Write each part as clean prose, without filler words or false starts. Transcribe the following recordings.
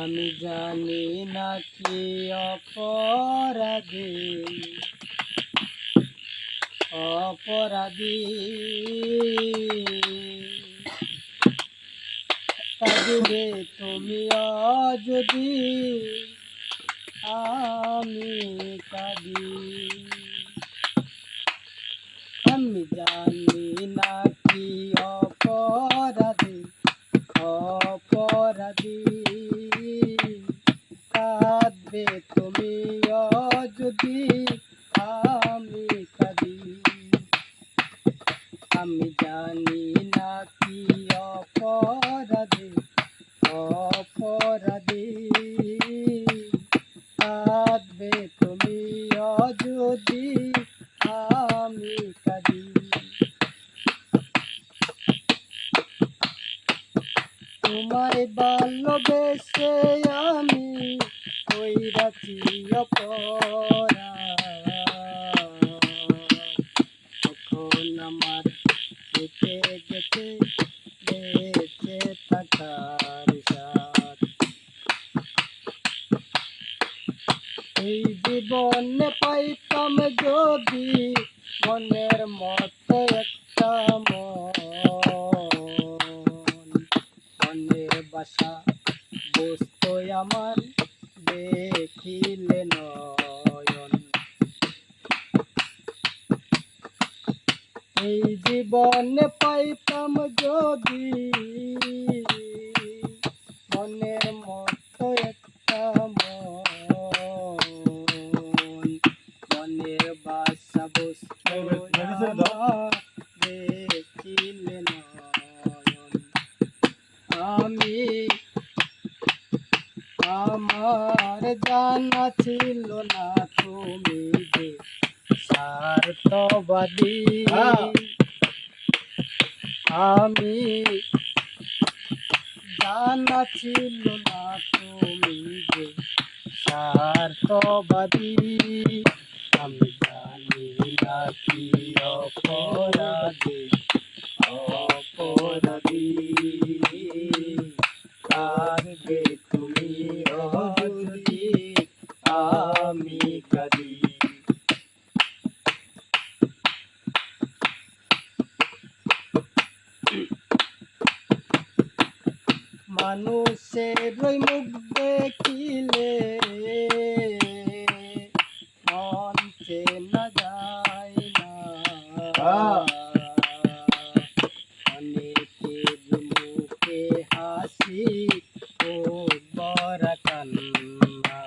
আমি জানি না কি অপরাধী অপরাধী কাঁদিবে তুমি যদি আমি কাঁদি। আমি জানি না কি অপরাধী অপরাধী কাঁদবে তুমি যদি আমি কাঁদি। আমি জানি না কি অপরাধী অপরাধী কাঁদবে তুমি যদি আমি কাঁদি। তোমায় ভালোবেসে আমি কইরাছি অপরাধ, তখন আমার যেতে যেতে বেঁচে থাকার সাথ। এই জীবনে পাইতাম যদি মনের মতো একটা মনের বাসা বসতো আমার দেখিলে নয়ন। এই জীবনে পাইতাম যদি মনের মতো একটা মনের বাসা বসতো আমার দেখিলে নয়ন। আমি আমার জানা ছিল না তুমি যে স্বার্থবাদী। আমি জানা ছিল না তুমি যে স্বার্থবাদী। আমি জানি না কি অপরাধী অপরাধী কাঁদবে তুমি যদি আমি কাঁদি। মানুষের মুখ দেখিলে মন চেনা যায় না, অনেকের মুখে হাসি ও বড় কান্না।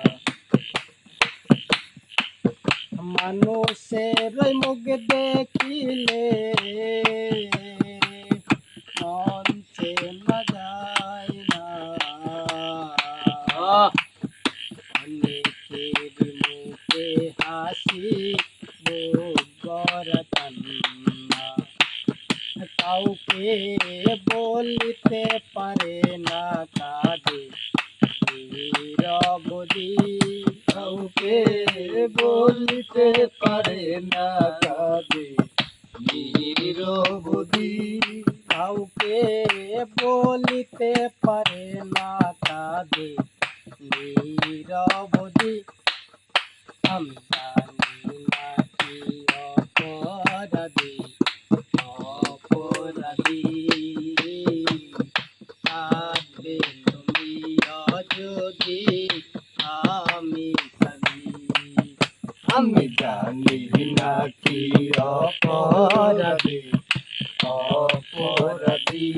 মানুষের মুখ দেখিলে মন চেনা যায় না, অনেকের মুখে হাসি বড় কান্না। কাউকে বলিতে পারে না কাঁদে নিরবধি, কাউকে বলিতে পারে না কাঁদে নিরবধি, কাউকে বলিতে পারে না কাঁদে নিরবধি। আমি জানি না কি অপরাধী অপরাধী কাঁদবে তুমি যদি আমি কাঁদি। আমি জানি না কি অপরাধী অপরাধী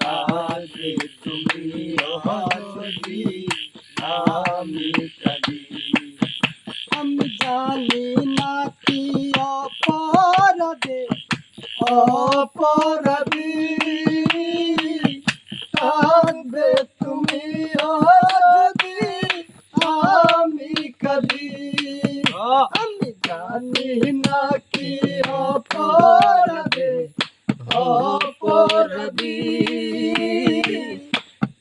কাঁদবে তুমি যদি আমি কাঁদি। আমি জানি না কি অপরাধী অপরাধী কাঁদবে তুমি যদি আমি কাঁদি। আমি জানি না কি অপরাধী অপরাধী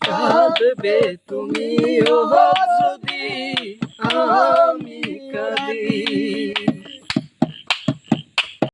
কাঁদবে তুমি যদি